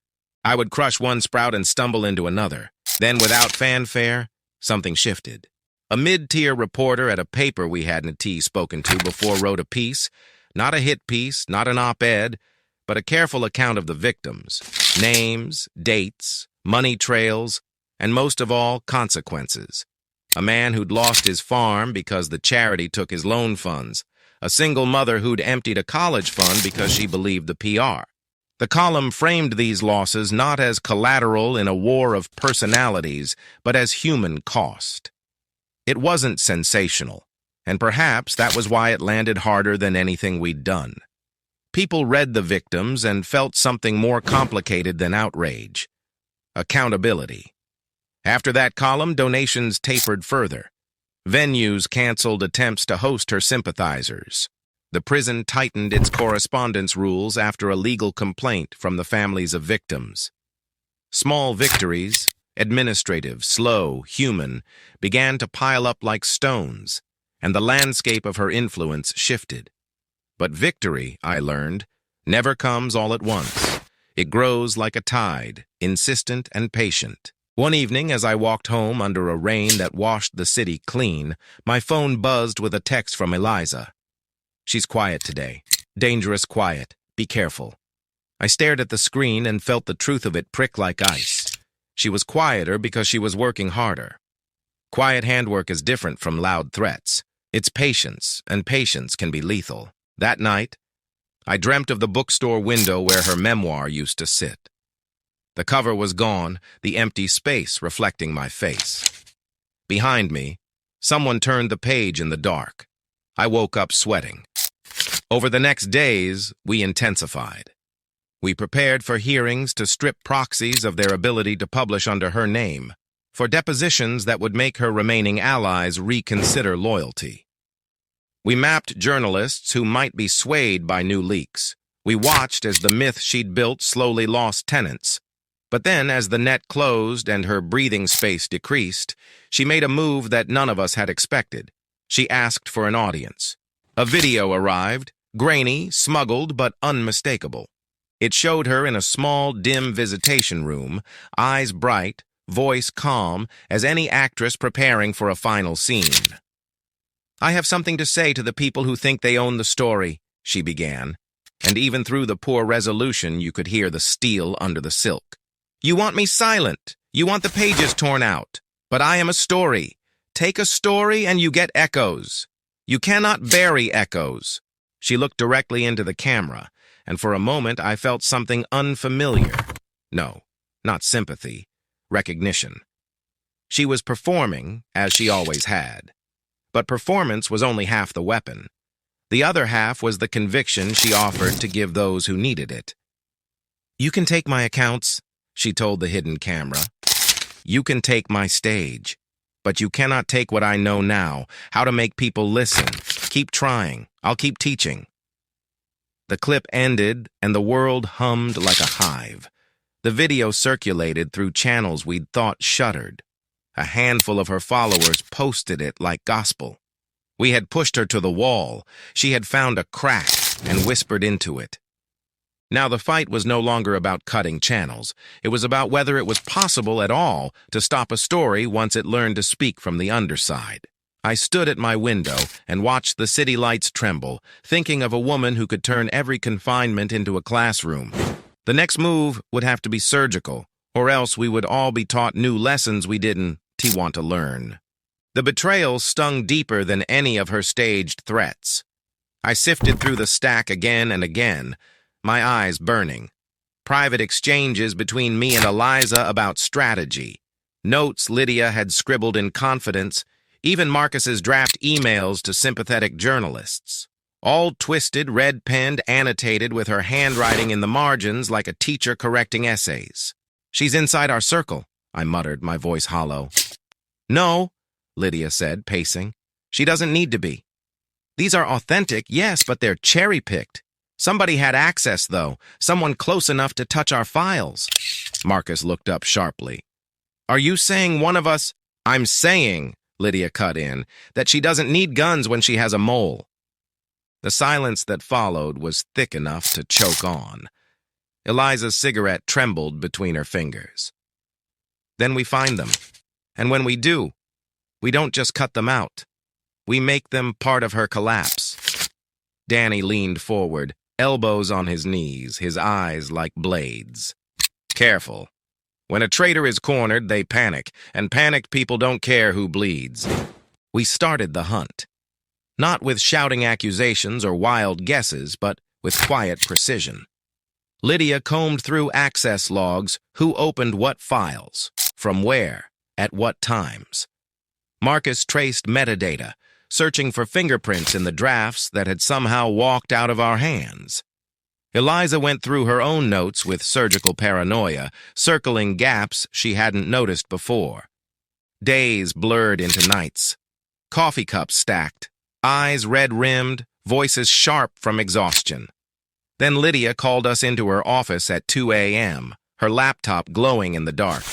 I would crush one sprout and stumble into another. Then, without fanfare, something shifted. A mid-tier reporter at a paper we hadn't spoken to before wrote a piece. Not a hit piece, not an op-ed, but a careful account of the victims. Names, dates, money trails, and most of all, consequences. A man who'd lost his farm because the charity took his loan funds. A single mother who'd emptied a college fund because she believed the PR. The column framed these losses not as collateral in a war of personalities, but as human cost. It wasn't sensational. And perhaps that was why it landed harder than anything we'd done. People read the victims and felt something more complicated than outrage. Accountability. After that column, donations tapered further. Venues canceled attempts to host her sympathizers. The prison tightened its correspondence rules after a legal complaint from the families of victims. Small victories, administrative, slow, human, began to pile up like stones. and the landscape of her influence shifted. But victory, I learned, never comes all at once. It grows like a tide, insistent and patient. One evening, as I walked home under a rain that washed the city clean, my phone buzzed with a text from Eliza. "She's quiet today. Dangerous quiet. Be careful." I stared at the screen and felt the truth of it prick like ice. She was quieter because she was working harder. Quiet handwork is different from loud threats. It's patience, and patience can be lethal. That night, I dreamt of the bookstore window where her memoir used to sit. The cover was gone, the empty space reflecting my face. Behind me, someone turned the page in the dark. I woke up sweating. Over the next days, we intensified. We prepared for hearings to strip proxies of their ability to publish under her name, for depositions that would make her remaining allies reconsider loyalty. We mapped journalists who might be swayed by new leaks. We watched as the myth she'd built slowly lost tenants. But then, as the net closed and her breathing space decreased, she made a move that none of us had expected. She asked for an audience. A video arrived, grainy, smuggled, but unmistakable. It showed her in a small, dim visitation room, eyes bright, voice calm, as any actress preparing for a final scene. "I have something to say to the people who think they own the story," she began, and even through the poor resolution you could hear the steel under the silk. "You want me silent. You want the pages torn out. But I am a story. Take a story and you get echoes. You cannot bury echoes." She looked directly into the camera, and for a moment I felt something unfamiliar. No, not sympathy, recognition. She was performing, as she always had. But performance was only half the weapon. The other half was the conviction she offered to give those who needed it. "You can take my accounts," she told the hidden camera. "You can take my stage. But you cannot take what I know now, how to make people listen. Keep trying. I'll keep teaching." The clip ended, and the world hummed like a hive. The video circulated through channels we'd thought shuttered. A handful of her followers posted it like gospel. We had pushed her to the wall. She had found a crack and whispered into it. Now the fight was no longer about cutting channels. It was about whether it was possible at all to stop a story once it learned to speak from the underside. I stood at my window and watched the city lights tremble, thinking of a woman who could turn every confinement into a classroom. The next move would have to be surgical, or else we would all be taught new lessons we didn't want to learn. The betrayal stung deeper than any of her staged threats. I sifted through the stack again and again, my eyes burning. Private exchanges between me and Eliza about strategy. Notes Lydia had scribbled in confidence, even Marcus's draft emails to sympathetic journalists. All twisted, red-penned, annotated with her handwriting in the margins like a teacher correcting essays. "She's inside our circle," I muttered, my voice hollow. "No," Lydia said, pacing. "She doesn't need to be. These are authentic, yes, but they're cherry-picked. Somebody had access, though, someone close enough to touch our files." Marcus looked up sharply. "Are you saying one of us—" "I'm saying," Lydia cut in, "that she doesn't need guns when she has a mole." The silence that followed was thick enough to choke on. Eliza's cigarette trembled between her fingers. "Then we find them. And when we do, we don't just cut them out. We make them part of her collapse." Danny leaned forward, elbows on his knees, his eyes like blades. "Careful. When a traitor is cornered, they panic, and panicked people don't care who bleeds." We started the hunt. Not with shouting accusations or wild guesses, but with quiet precision. Lydia combed through access logs, who opened what files, from where, at what times. Marcus traced metadata, searching for fingerprints in the drafts that had somehow walked out of our hands. Eliza went through her own notes with surgical paranoia, circling gaps she hadn't noticed before. Days blurred into nights. Coffee cups stacked, eyes red-rimmed, voices sharp from exhaustion. Then Lydia called us into her office at 2 a.m., her laptop glowing in the dark.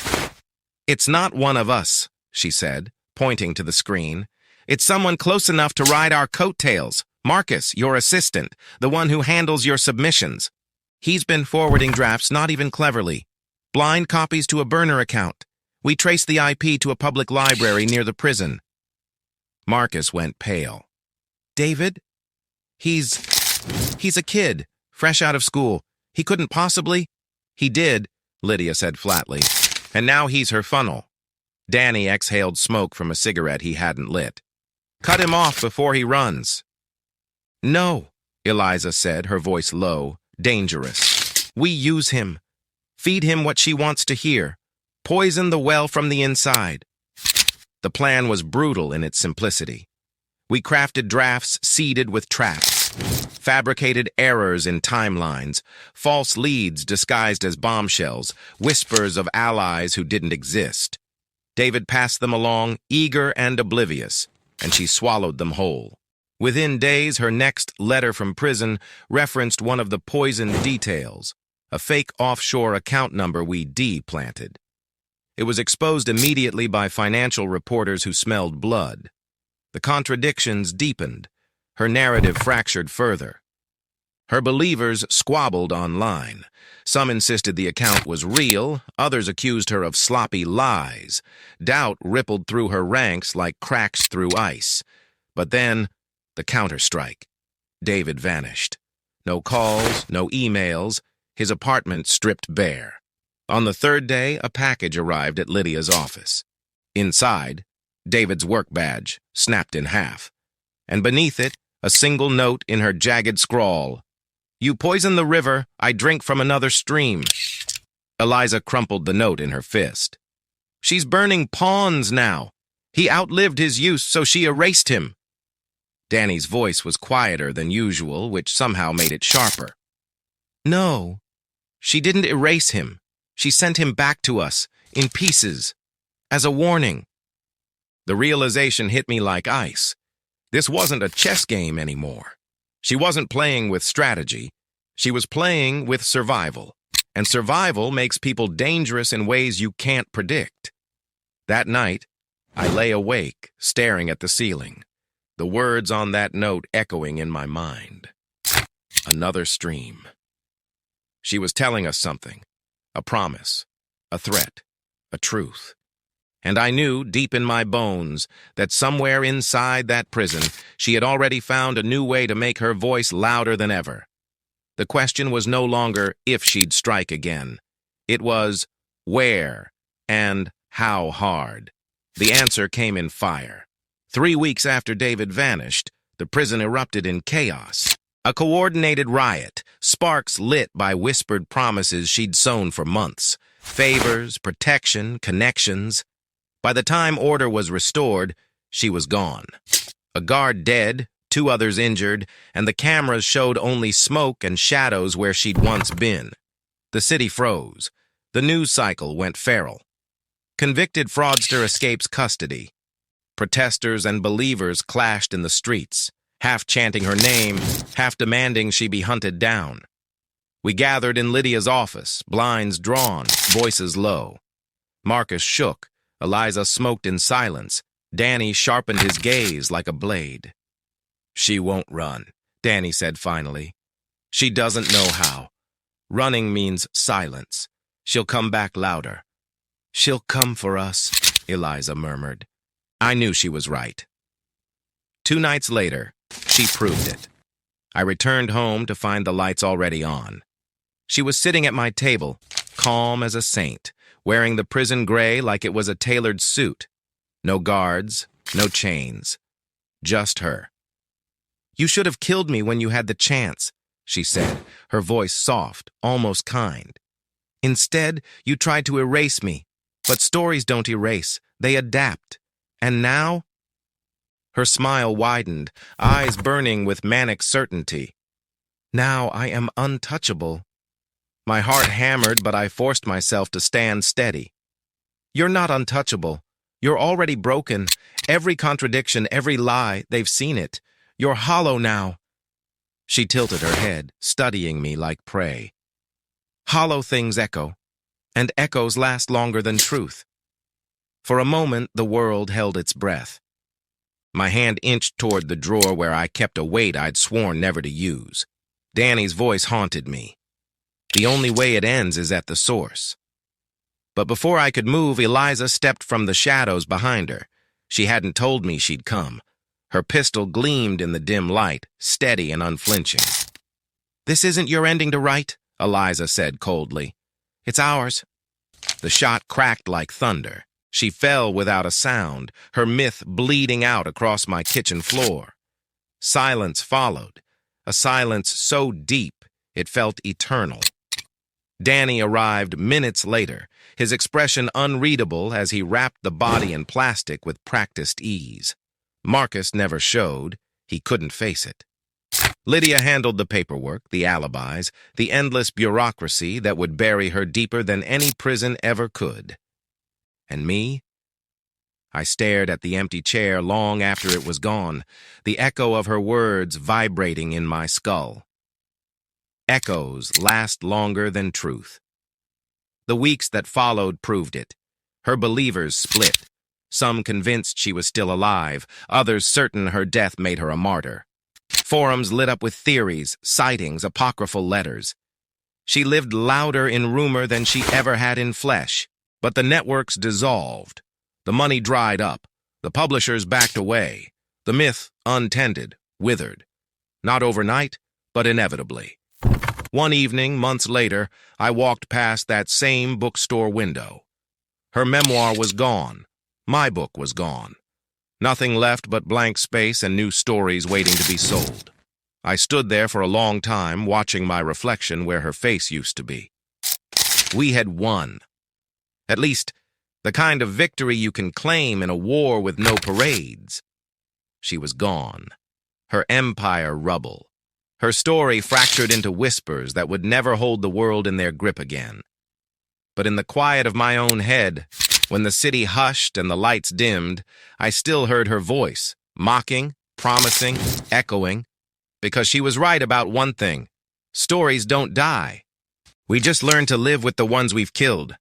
"It's not one of us," she said, pointing to the screen. It's someone close enough to ride our coattails. Marcus, your assistant, the one who handles your submissions. He's been forwarding drafts not even cleverly. Blind copies to a burner account. We traced the IP to a public library near the prison. Marcus went pale. David? He's a kid, fresh out of school. He couldn't possibly... He did, Lydia said flatly. And now he's her funnel. Danny exhaled smoke from a cigarette he hadn't lit. Cut him off before he runs. No, Eliza said, her voice low, dangerous. We use him. Feed him what she wants to hear. Poison the well from the inside. The plan was brutal in its simplicity. We crafted drafts seeded with traps, fabricated errors in timelines, false leads disguised as bombshells, whispers of allies who didn't exist. David passed them along, eager and oblivious, and she swallowed them whole. Within days, her next letter from prison referenced one of the poisoned details, a fake offshore account number we de-planted. It was exposed immediately by financial reporters who smelled blood. The contradictions deepened. Her narrative fractured further. Her believers squabbled online. Some insisted the account was real, others accused her of sloppy lies. Doubt rippled through her ranks like cracks through ice. But then, the counterstrike. David vanished. No calls, no emails, his apartment stripped bare. On the third day, a package arrived at Lydia's office. Inside, David's work badge, snapped in half. And beneath it, a single note in her jagged scrawl. You poison the river, I drink from another stream. Eliza crumpled the note in her fist. She's burning pawns now. He outlived his use, so she erased him. Danny's voice was quieter than usual, which somehow made it sharper. No, she didn't erase him. She sent him back to us, in pieces, as a warning. The realization hit me like ice. This wasn't a chess game anymore. She wasn't playing with strategy. She was playing with survival. And survival makes people dangerous in ways you can't predict. That night, I lay awake, staring at the ceiling. The words on that note echoing in my mind. Another stream. She was telling us something. A promise. A threat. A truth. And I knew, deep in my bones, that somewhere inside that prison, she had already found a new way to make her voice louder than ever. The question was no longer if she'd strike again. It was where and how hard. The answer came in fire. 3 weeks after David vanished, the prison erupted in chaos. A coordinated riot, sparks lit by whispered promises she'd sown for months. Favors, protection, connections. By the time order was restored, she was gone. A guard dead, 2 others injured, and the cameras showed only smoke and shadows where she'd once been. The city froze. The news cycle went feral. Convicted fraudster escapes custody. Protesters and believers clashed in the streets, half chanting her name, half demanding she be hunted down. We gathered in Lydia's office, blinds drawn, voices low. Marcus shook. Eliza smoked in silence. Danny sharpened his gaze like a blade. She won't run, Danny said finally. She doesn't know how. Running means silence. She'll come back louder. She'll come for us, Eliza murmured. I knew she was right. 2 nights later, she proved it. I returned home to find the lights already on. She was sitting at my table, calm as a saint, wearing the prison gray like it was a tailored suit. No guards, no chains. Just her. You should have killed me when you had the chance, she said, her voice soft, almost kind. Instead, you tried to erase me. But stories don't erase, they adapt. And now? Her smile widened, eyes burning with manic certainty. Now I am untouchable. My heart hammered, but I forced myself to stand steady. You're not untouchable. You're already broken. Every contradiction, every lie, they've seen it. You're hollow now. She tilted her head, studying me like prey. Hollow things echo, and echoes last longer than truth. For a moment, the world held its breath. My hand inched toward the drawer where I kept a weight I'd sworn never to use. Danny's voice haunted me. The only way it ends is at the source. But before I could move, Eliza stepped from the shadows behind her. She hadn't told me she'd come. Her pistol gleamed in the dim light, steady and unflinching. "This isn't your ending to write," Eliza said coldly. "It's ours." The shot cracked like thunder. She fell without a sound, her myth bleeding out across my kitchen floor. Silence followed, a silence so deep it felt eternal. Danny arrived minutes later, his expression unreadable as he wrapped the body in plastic with practiced ease. Marcus never showed. He couldn't face it. Lydia handled the paperwork, the alibis, the endless bureaucracy that would bury her deeper than any prison ever could. And me? I stared at the empty chair long after it was gone, the echo of her words vibrating in my skull. Echoes last longer than truth. The weeks that followed proved it. Her believers split. Some convinced she was still alive, others certain her death made her a martyr. Forums lit up with theories, sightings, apocryphal letters. She lived louder in rumor than she ever had in flesh. But the networks dissolved. The money dried up. The publishers backed away. The myth, untended, withered. Not overnight, but inevitably. One evening, months later, I walked past that same bookstore window. Her memoir was gone. My book was gone. Nothing left but blank space and new stories waiting to be sold. I stood there for a long time, watching my reflection where her face used to be. We had won. At least, the kind of victory you can claim in a war with no parades. She was gone. Her empire rubble. Her story fractured into whispers that would never hold the world in their grip again. But in the quiet of my own head, when the city hushed and the lights dimmed, I still heard her voice, mocking, promising, echoing, because she was right about one thing. Stories don't die. We just learn to live with the ones we've killed.